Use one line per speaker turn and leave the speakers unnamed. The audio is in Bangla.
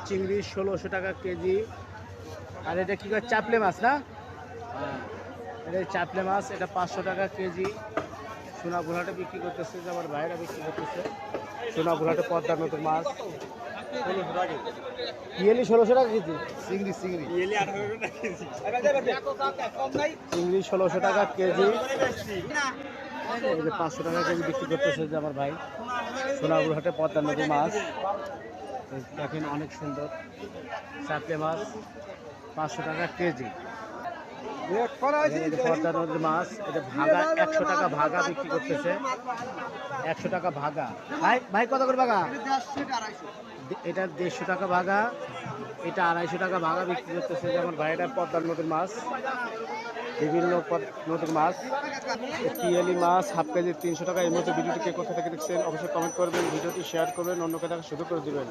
চিংড়ি ১৬০০ টাকা কেজি। আর এটা কি করে চাপলে মাছ না? হ্যাঁ, এটা চাপলে মাছ, এটা ৫০০ টাকা কেজি। সোনাপুরহাটে বিক্রি করতেছে, যে আমার ভাইরা বিক্রি করতেছে। সোনাপুরহাটে পদ্মার নতুন মাছ পিএলি ১৬০০ টাকা কেজি। চিংড়ি চিংড়ি চিংড়ি ১৬০০ টাকা কেজি। ৫০০ টাকা কেজি বিক্রি করতেছে যে আমার ভাই। সোনাপুরহাটে পদ্মার নতুন মাছ দেখেন, অনেক সুন্দর চাপলে মাছ ৫০০ টাকা কেজি। পদ্মা নদীর মাছ, এটা ভাগা ১০০ টাকা ভাগা বিক্রি করতেছে। ১০০ টাকা ভাগা। ভাই ভাই কত করে ভাগা? এটা ১৫০ টাকা ভাগা, এটা ২৫০ টাকা ভাগা বিক্রি করতেছে। যেমন ভাইটা পদ্মার নদীর মাছ, বিভিন্ন নদীর মাছ। পিএলি মাছ হাফ কেজি ৩০০ টাকা। এই মধ্যে ভিডিওটি কে কোথা থেকে দেখছেন অবশ্যই কমেন্ট করবেন, ভিডিওটি শেয়ার করবেন, অন্যকে দেখার সুযোগ করে দেবেন।